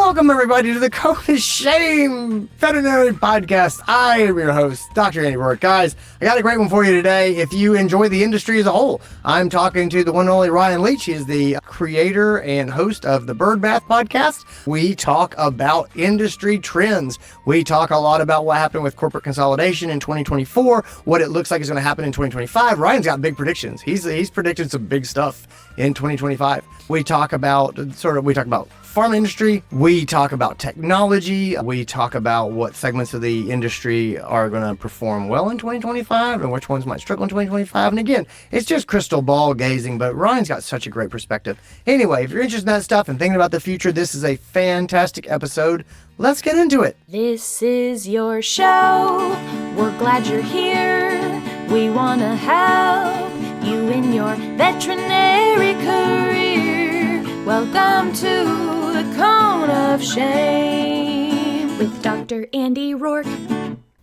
Welcome, everybody, to the Code of Shame Veterinary Podcast. I am your host, Dr. Andy Roark. Guys, I got a great one for you today. If you enjoy the industry as a whole, I'm talking to the one and only Ryan Leech. He is the creator and host of the Bird Bath Podcast. We talk about industry trends. We talk a lot about what happened with corporate consolidation in 2024, what it looks like is going to happen in 2025. Ryan's got big predictions. He's predicted some big stuff in 2025. We talk about farm industry. We talk about technology. We talk about what segments of the industry are going to perform well in 2025 and which ones might struggle in 2025. And again, it's just crystal ball gazing, but Ryan's got such a great perspective. Anyway, if you're interested in that stuff and thinking about the future, this is a fantastic episode. Let's get into it. This is your show. We're glad you're here. We want to help you in your veterinary career. Welcome to the Cone of Shame with Dr. Andy Roark.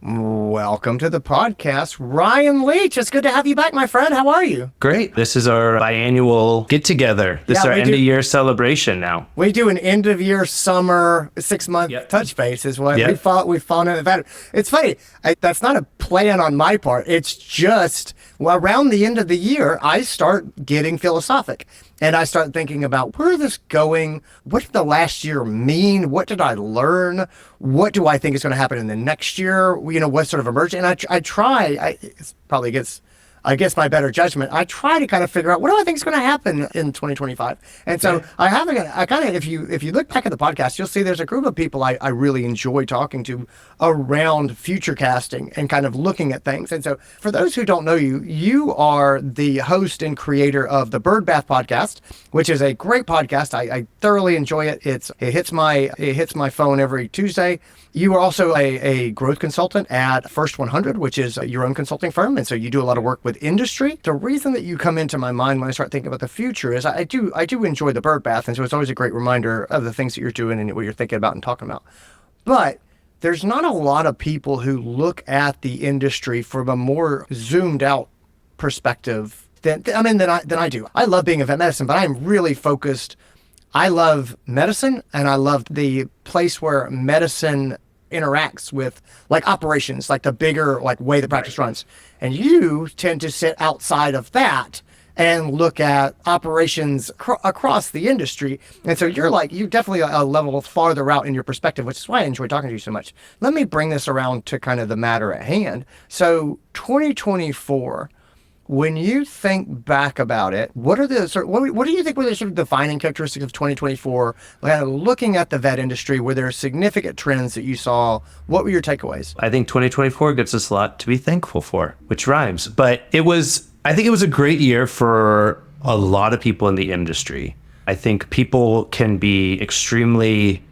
Welcome to the podcast, Ryan Leech. It's good to have you back, my friend. How are you? Great. This is our biannual get-together. This is our end-of-year celebration now. We do an end-of-year summer 6-month touch base is what we've fallen into that. It's funny. That's not a plan on my part. It's just around the end of the year, I start getting philosophic. And I start thinking about where is this going? What did the last year mean? What did I learn? What do I think is going to happen in the next year? You know, what sort of emerging? And it's probably against my better judgment, I try to kind of figure out what do I think is going to happen in 2025. And so if you look back at the podcast, you'll see there's a group of people I really enjoy talking to around future casting and kind of looking at things. And so for those who don't know you, you are the host and creator of the Bird Bath Podcast, which is a great podcast. I thoroughly enjoy it. It hits my phone every Tuesday. You are also a growth consultant at First 100, which is your own consulting firm. And so you do a lot of work with industry. The reason that you come into my mind when I start thinking about the future is I do enjoy the bird bath. And so it's always a great reminder of the things that you're doing and what you're thinking about and talking about. But there's not a lot of people who look at the industry from a more zoomed out perspective than I do. I love being a vet medicine, but I'm really focused. I love medicine and I love the place where medicine interacts with like operations, like the bigger like way the practice runs. And you tend to sit outside of that and look at operations across the industry. And so you're definitely a level farther out in your perspective, which is why I enjoy talking to you so much. Let me bring this around to kind of the matter at hand. So 2024, when you think back about it, what do you think were the sort of defining characteristics of 2024? Looking at the vet industry, were there significant trends that you saw? What were your takeaways? I think 2024 gives us a lot to be thankful for, which rhymes. But I think it was a great year for a lot of people in the industry. I think people can be extremely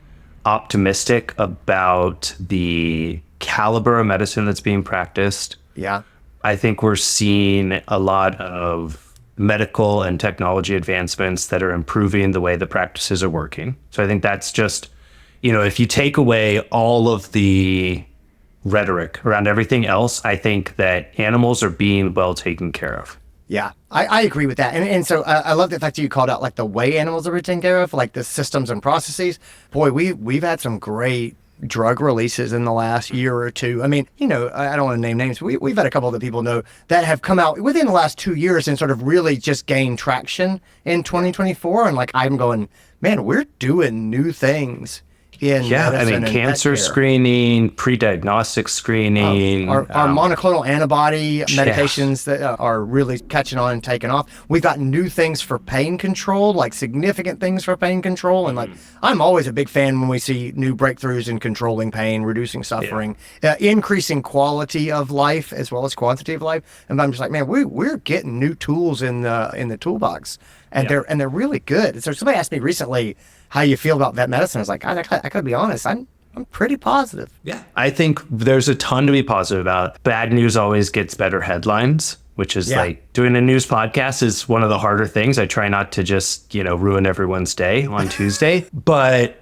optimistic about the caliber of medicine that's being practiced. Yeah. I think we're seeing a lot of medical and technology advancements that are improving the way the practices are working. So I think that's just, if you take away all of the rhetoric around everything else, I think that animals are being well taken care of. Yeah, I agree with that. And so I love the fact that you called out like the way animals are taken care of, like the systems and processes. Boy, we've had some great drug releases in the last year or two. I mean, I don't want to name names. We've had a couple that people know that have come out within the last 2 years and sort of really just gained traction in 2024. And I'm going, man, we're doing new things in medicine. Cancer screening, pre-diagnostic screening. Our monoclonal antibody medications that are really catching on and taking off. We've got new things for pain control, like significant things for pain control. And I'm always a big fan when we see new breakthroughs in controlling pain, reducing suffering, increasing quality of life as well as quantity of life. And I'm just like, man, we're getting new tools in the toolbox, and they're really good. So somebody asked me recently how you feel about vet medicine. I was like, I gotta be honest, I'm pretty positive. Yeah, I think there's a ton to be positive about. Bad news always gets better headlines, which is like doing a news podcast is one of the harder things. I try not to just, ruin everyone's day on Tuesday, but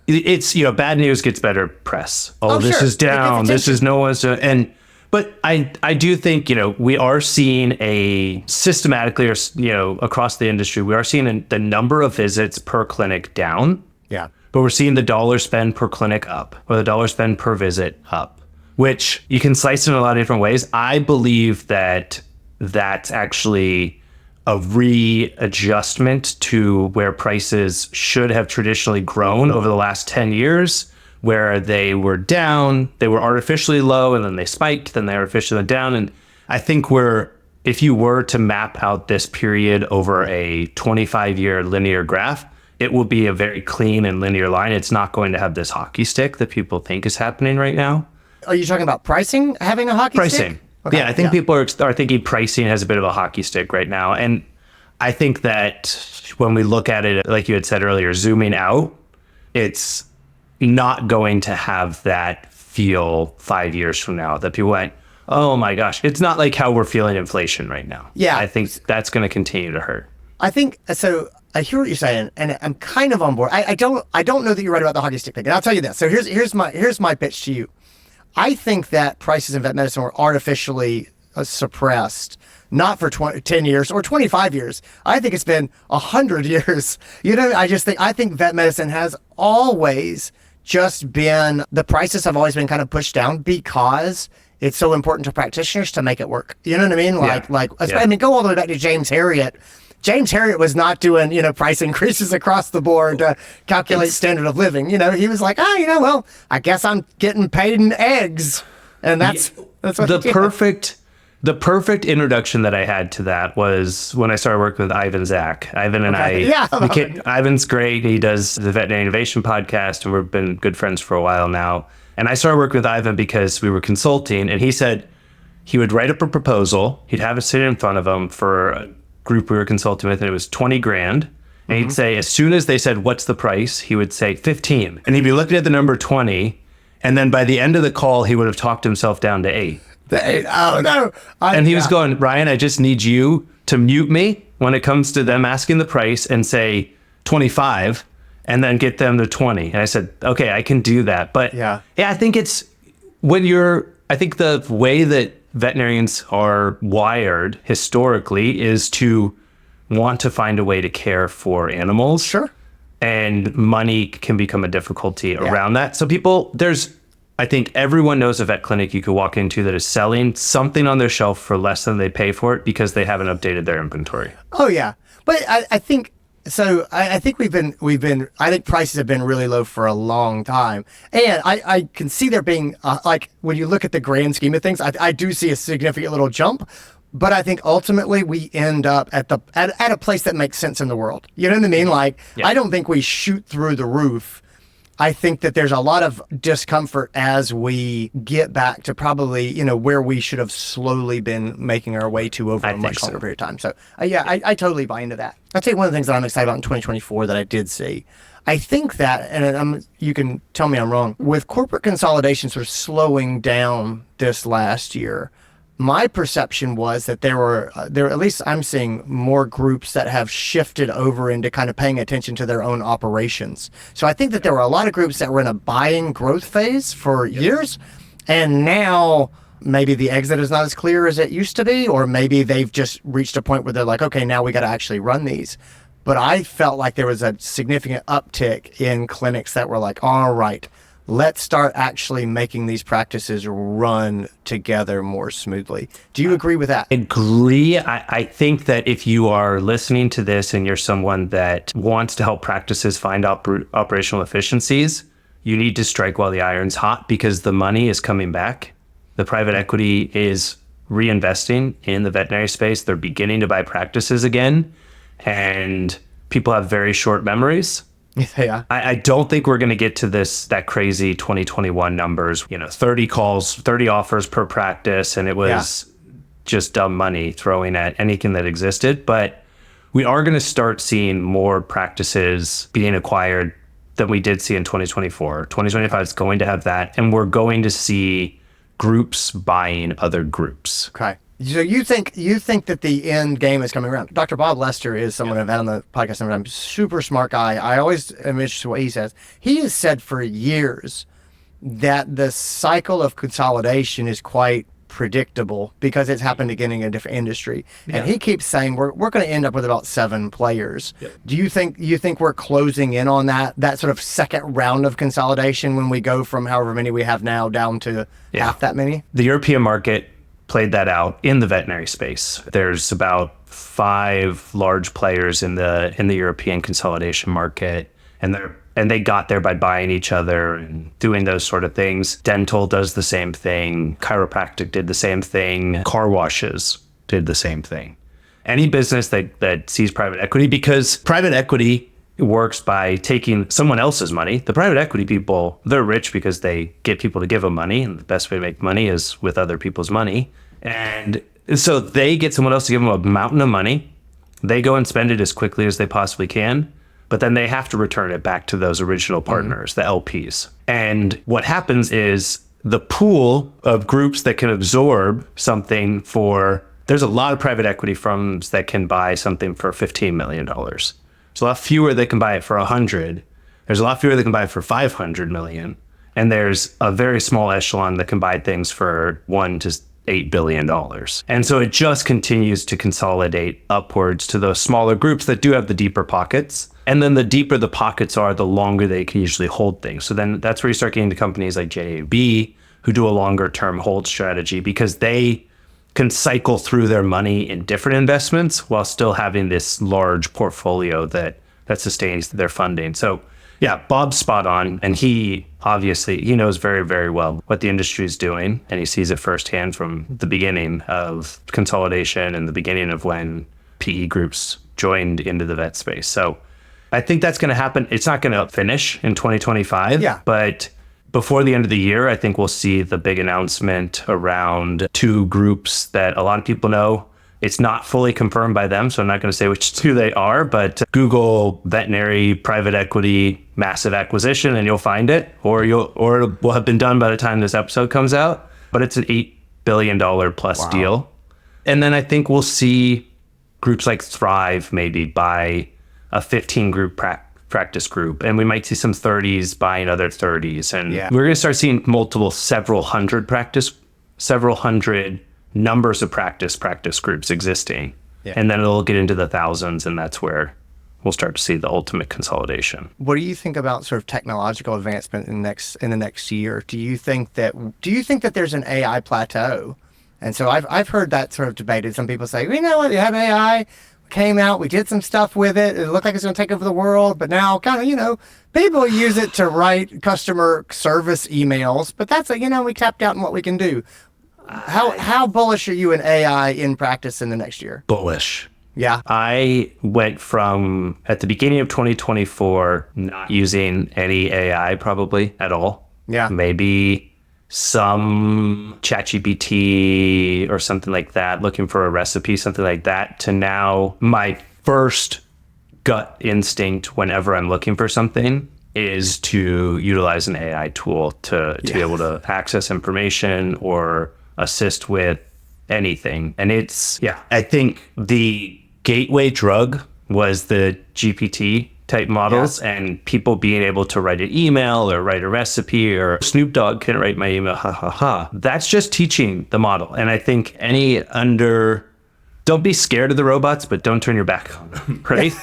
it's, bad news gets better press. This is down. This is no one's doing. But I do think, we are seeing a systematically, or, across the industry, we are seeing the number of visits per clinic down. Yeah. but we're seeing the dollar spend per clinic up or the dollar spend per visit up, which you can slice in a lot of different ways. I believe that that's actually a readjustment to where prices should have traditionally grown over the last 10 years, where they were down, they were artificially low, and then they spiked, then they artificially went down. And I think if you were to map out this period over a 25-year linear graph, it will be a very clean and linear line. It's not going to have this hockey stick that people think is happening right now. Are you talking about pricing having a hockey stick? Okay. Yeah, I think people are thinking pricing has a bit of a hockey stick right now. And I think that when we look at it, like you had said earlier, zooming out, it's not going to have that feel 5 years from now that people went, oh my gosh. It's not like how we're feeling inflation right now. Yeah. I think that's going to continue to hurt. I think so. I hear what you're saying, and I'm kind of on board. I don't know that you're right about the hockey stick thing. And I'll tell you this. So here's my pitch to you. I think that prices in vet medicine were artificially suppressed, not for 10 years or 25 years. I think it's been 100 years. I think vet medicine has always just been, the prices have always been kind of pushed down because it's so important to practitioners to make it work. You know what I mean? I mean, go all the way back to James Herriot. James Herriot was not doing, price increases across the board to calculate standard of living. He was like, well, I guess I'm getting paid in eggs. And that's what the perfect introduction that I had to that was when I started working with Ivan Zach. Ivan and Ivan's great. He does the Veterinary Innovation podcast, and we've been good friends for a while now. And I started working with Ivan because we were consulting, and he said he would write up a proposal. He'd have it sit in front of him for a group we were consulting with, and it was $20,000. And he'd say, as soon as they said, what's the price? He would say 15. And he'd be looking at the number 20. And then by the end of the call, he would have talked himself down to 8. Oh, no. And he was going, Ryan, I just need you to mute me when it comes to them asking the price and say 25 and then get them to 20. And I said, okay, I can do that. But yeah, I think it's I think the way that veterinarians are wired historically is to want to find a way to care for animals. Sure. And money can become a difficulty around that. So I think everyone knows a vet clinic you could walk into that is selling something on their shelf for less than they pay for it because they haven't updated their inventory. Oh yeah. But I think so. I think I think prices have been really low for a long time. And I can see there being, when you look at the grand scheme of things, I do see a significant little jump. But I think ultimately we end up at a place that makes sense in the world. You know what I mean? I don't think we shoot through the roof. I think that there's a lot of discomfort as we get back to probably, where we should have slowly been making our way to over a much longer period of time. So, I totally buy into that. I'll tell you one of the things that I'm excited about in 2024 that I did see. I think that, and you can tell me I'm wrong, with corporate consolidation sort of slowing down this last year, my perception was that there at least I'm seeing more groups that have shifted over into kind of paying attention to their own operations. So I think that there were a lot of groups that were in a buying growth phase for years, and now maybe the exit is not as clear as it used to be, or maybe they've just reached a point where they're like, okay, now we got to actually run these. But I felt like there was a significant uptick in clinics that were like, all right, let's start actually making these practices run together more smoothly. Do you agree with that? I agree. I think that if you are listening to this and you're someone that wants to help practices find operational efficiencies, you need to strike while the iron's hot because the money is coming back. The private equity is reinvesting in the veterinary space. They're beginning to buy practices again, and people have very short memories. Yeah. I don't think we're going to get to that crazy 2021 numbers, 30 calls, 30 offers per practice. And it was just dumb money throwing at anything that existed. But we are going to start seeing more practices being acquired than we did see in 2024. 2025 is going to have that. And we're going to see groups buying other groups. Okay. So you think that the end game is coming around? Dr. Bob Lester is someone I've had on the podcast. I'm a super smart guy. I always am interested in what he says. He has said for years that the cycle of consolidation is quite predictable because it's happened again in a different industry. And he keeps saying we're going to end up with about 7 players. Do you think we're closing in on that sort of second round of consolidation when we go from however many we have now down to half that many? The European market played that out in the veterinary space. There's about 5 large players in the European consolidation market, and they got there by buying each other and doing those sort of things. Dental does the same thing. Chiropractic did the same thing. Car washes did the same thing. Any business that sees private equity, because private equity works by taking someone else's money. The private equity people, they're rich because they get people to give them money, and the best way to make money is with other people's money. And so they get someone else to give them a mountain of money. They go and spend it as quickly as they possibly can, but then they have to return it back to those original partners, the LPs. And what happens is the pool of groups that can absorb something there's a lot of private equity firms that can buy something for $15 million. There's a lot fewer that can buy it for 100. There's a lot fewer that can buy it for 500 million. And there's a very small echelon that can buy things for $1 to $8 billion. And so it just continues to consolidate upwards to those smaller groups that do have the deeper pockets. And then the deeper the pockets are, the longer they can usually hold things. So then that's where you start getting to companies like JAB who do a longer term hold strategy because they can cycle through their money in different investments while still having this large portfolio that sustains their funding. So yeah, Bob's spot on. And he knows very, very well what the industry is doing. And he sees it firsthand from the beginning of consolidation and the beginning of when PE groups joined into the vet space. So I think that's going to happen. It's not going to finish in 2025. But before the end of the year, I think we'll see the big announcement around 2 groups that a lot of people know. It's not fully confirmed by them, so I'm not going to say which 2 they are, but Google Veterinary private equity massive acquisition and you'll find it, or it will have been done by the time this episode comes out. But it's an $8 billion plus deal. And then I think we'll see groups like Thrive maybe buy a 15 group practice group, and we might see some 30s buying other 30s. And we're going to start seeing several hundred numbers of practice groups existing. And then it'll get into the thousands, and that's where we'll start to see the ultimate consolidation. What do you think about sort of technological advancement in the next year? Do you think that there's an AI plateau? And so I've heard that sort of debated. Some people say, you know what, you have AI, came out, we did some stuff with it, it looked like it's going to take over the world, but now kind of, people use it to write customer service emails, but that's we tapped out in what we can do. How bullish are you in AI in practice in the next year? Bullish. Yeah. I went from, at the beginning of 2024, not using any AI probably at all. Yeah. Maybe some ChatGPT or something like that, looking for a recipe, something like that, to now my first gut instinct whenever I'm looking for something is to utilize an AI tool to be able to access information or assist with anything. And I think the gateway drug was the GPT type models and people being able to write an email or write a recipe, or Snoop Dogg can write my email, That's just teaching the model. And I think don't be scared of the robots, but don't turn your back on them, right?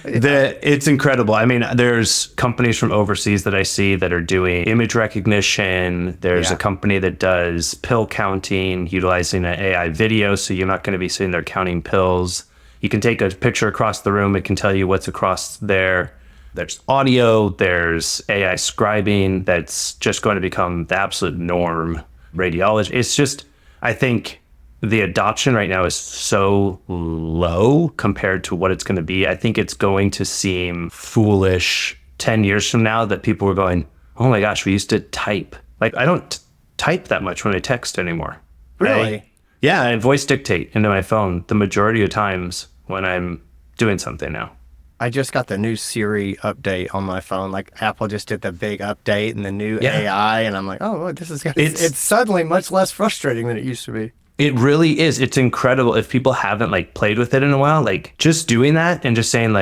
It's incredible. I mean, there's companies from overseas that I see that are doing image recognition. There's a company that does pill counting, utilizing an AI video, so you're not going to be sitting there counting pills. You can take a picture across the room. It can tell you what's across there. There's audio. There's AI scribing that's just going to become the absolute norm. Radiology. It's just, I think the adoption right now is so low compared to what it's going to be. I think it's going to seem foolish 10 years from now that people are going, oh my gosh, we used to type. Like, I don't type that much when I text anymore. Really? Yeah, I voice dictate into my phone the majority of times when I'm doing something now. I just got the new Siri update on my phone. Like, Apple just did the big update and the new AI, and I'm like, oh, this is it's suddenly much less frustrating than it used to be. It really is. It's incredible. If people haven't played with it in a while, just doing that and just saying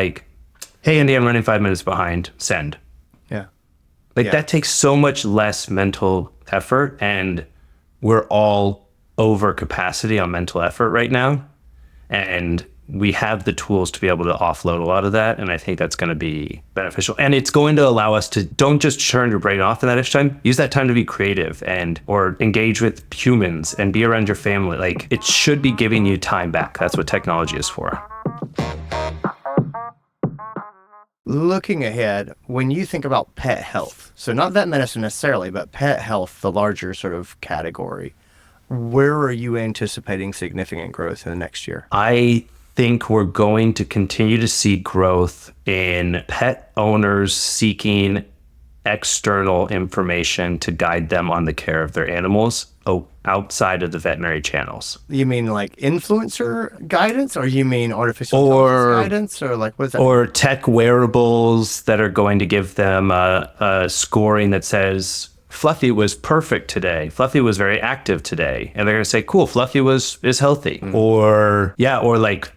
hey, Andy, I'm running 5 minutes behind, send. Yeah. That takes so much less mental effort, and we're all over capacity on mental effort right now. And we have the tools to be able to offload a lot of that. And I think that's going to be beneficial. And it's going to allow us to don't just turn your brain off in that extra time. Use that time to be creative or engage with humans and be around your family. Like, it should be giving you time back. That's what technology is for. Looking ahead, when you think about pet health, so not vet medicine necessarily, but pet health, the larger sort of category, where are you anticipating significant growth in the next year? I think we're going to continue to see growth in pet owners seeking external information to guide them on the care of their animals outside of the veterinary channels. You mean like influencer guidance, or you mean artificial intelligence guidance, or like what is that? Or tech wearables that are going to give them a scoring that says Fluffy was perfect today. Fluffy was very active today. And they're going to say, cool, Fluffy is healthy. Or like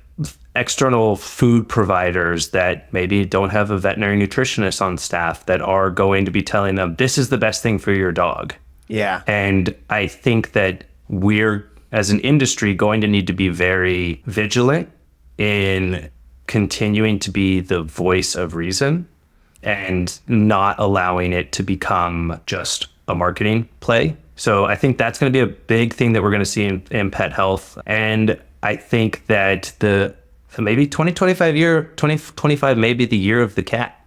external food providers that maybe don't have a veterinary nutritionist on staff that are going to be telling them, this is the best thing for your dog. Yeah. And I think that we're, as an industry, going to need to be very vigilant in continuing to be the voice of reason and not allowing it to become just a marketing play. So I think that's going to be a big thing that we're going to see in pet health. And I think that maybe 2025 may be the year of the cat.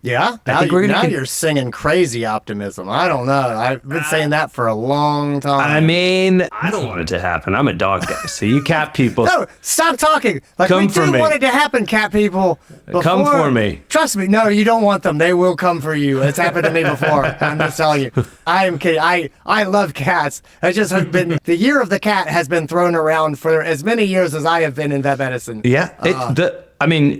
Yeah, now you're singing crazy optimism. I don't know. I've been saying that for a long time. I mean, I don't want it to happen. I'm a dog guy. So you cat people. No, stop talking. Like, come we for do me. want it to happen, cat people. Before, come for me. Trust me. No, you don't want them. They will come for you. It's happened to me before. I'm just telling you. I am kidding. I love cats. I just have been, the year of the cat has been thrown around for as many years as I have been in vet medicine. Yeah.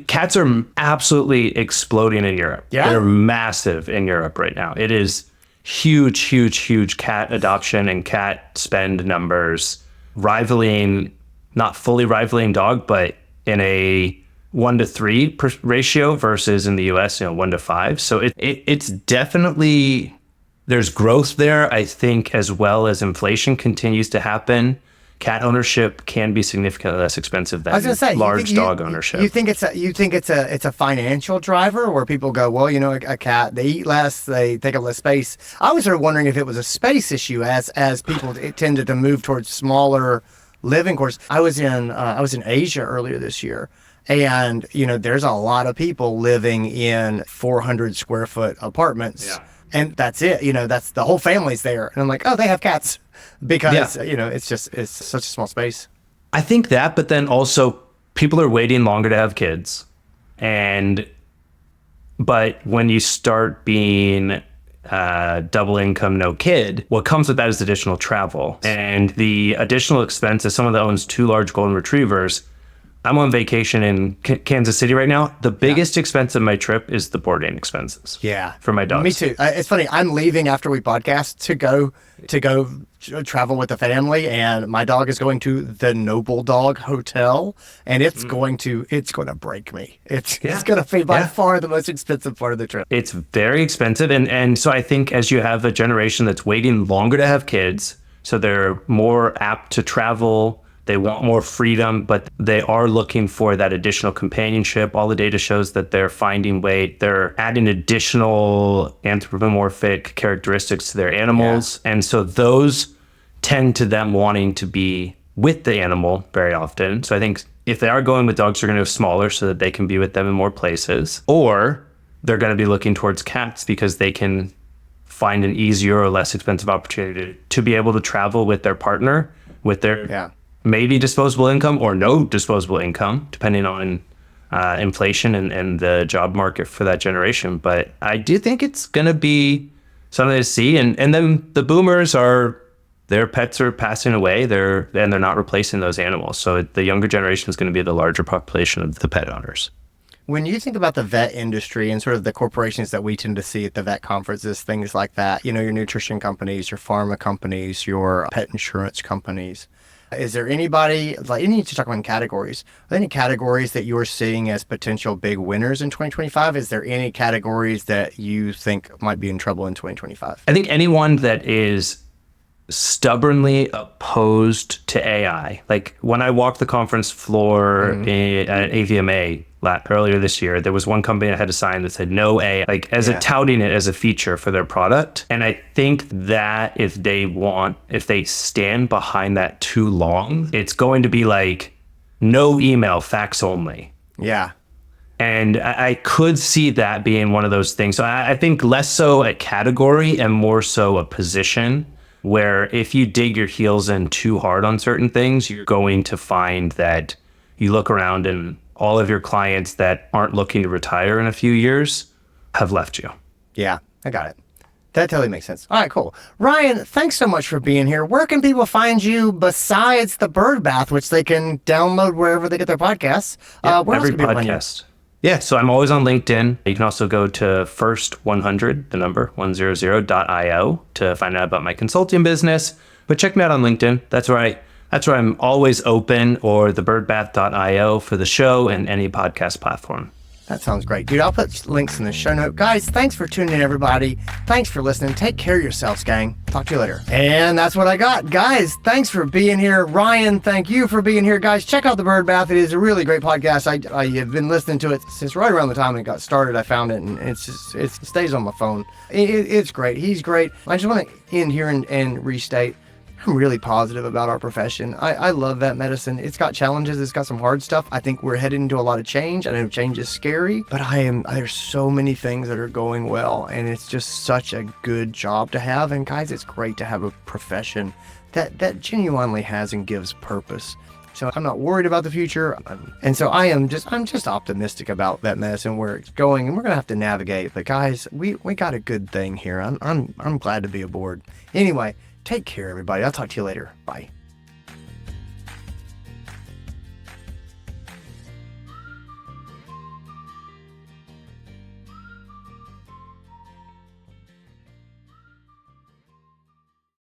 Cats are absolutely exploding in Europe. Yeah. They're massive in Europe right now. It is huge cat adoption and cat spend numbers not fully rivaling dog, but in a 1-to-3 ratio versus in the US, 1-to-5. So it's definitely, there's growth there. I think as well as inflation continues to happen, cat ownership can be significantly less expensive than large dog ownership. You think it's a financial driver where people go, well, a cat, they eat less, they take up less space. I was sort of wondering if it was a space issue as people tended to move towards smaller living quarters. I was in Asia earlier this year, and there's a lot of people living in 400 square foot apartments. Yeah. And that's it. That's the whole family's there. And I'm like, oh, they have cats. Because, it's such a small space. I think that, but then also people are waiting longer to have kids. But when you start being double income, no kid, what comes with that is additional travel. And the additional expense as someone that owns 2 large golden retrievers, I'm on vacation in Kansas City right now. The biggest expense of my trip is the boarding expenses. Yeah, for my dogs. Me too. It's funny. I'm leaving after we podcast to go travel with the family, and my dog is going to the Noble Dog Hotel, and it's going to break me. It's going to be by far the most expensive part of the trip. It's very expensive, and so I think as you have a generation that's waiting longer to have kids, so they're more apt to travel. They want more freedom, but they are looking for that additional companionship. All the data shows that they're finding weight. They're adding additional anthropomorphic characteristics to their animals. Yeah. And so those tend to them wanting to be with the animal very often. So I think if they are going with dogs, they're going to go smaller so that they can be with them in more places. Or they're going to be looking towards cats because they can find an easier or less expensive opportunity to be able to travel with their partner, with their maybe disposable income or no disposable income, depending on inflation and the job market for that generation. But I do think it's going to be something to see. And then the boomers their pets are passing away. They're not replacing those animals. So the younger generation is going to be the larger population of the pet owners. When you think about the vet industry and sort of the corporations that we tend to see at the vet conferences, things like that, your nutrition companies, your pharma companies, your pet insurance companies, is there anybody, you need to talk about categories, are there any categories that you're seeing as potential big winners in 2025? Is there any categories that you think might be in trouble in 2025? I think anyone that is stubbornly opposed to AI. Like when I walked the conference floor at AVMA earlier this year, there was one company that had a sign that said no AI, like as a touting it as a feature for their product. And I think that if they stand behind that too long, it's going to be like no email, fax only. Yeah. And I could see that being one of those things. So I think less so a category and more so a position, where if you dig your heels in too hard on certain things, you're going to find that you look around and all of your clients that aren't looking to retire in a few years have left you. Yeah, I got it. That totally makes sense. All right, cool. Ryan, thanks so much for being here. Where can people find you besides the Bird Bath, which they can download wherever they get their podcasts? Where every else can people find you? podcast. Yeah, so I'm always on LinkedIn. You can also go to first100, the number 100.io to find out about my consulting business. But check me out on LinkedIn. That's where I'm always open, or thebirdbath.io for the show and any podcast platform. That sounds great. Dude, I'll put links in the show note. Guys, thanks for tuning in, everybody. Thanks for listening. Take care of yourselves, gang. Talk to you later. And that's what I got. Guys, thanks for being here. Ryan, thank you for being here. Guys, check out The Bird Bath. It is a really great podcast. I have been listening to it since right around the time it got started. I found it, and it stays on my phone. It's great. He's great. I just want to end here and restate, I'm really positive about our profession. I love vet medicine. It's got challenges. It's got some hard stuff. I think we're heading into a lot of change. I know change is scary, but there's so many things that are going well, and it's just such a good job to have. And guys, it's great to have a profession that genuinely has and gives purpose. So I'm not worried about the future. And so I'm just optimistic about vet medicine, where it's going, and we're going to have to navigate. But guys, we got a good thing here. I'm glad to be aboard. Anyway, take care, everybody. I'll talk to you later. Bye.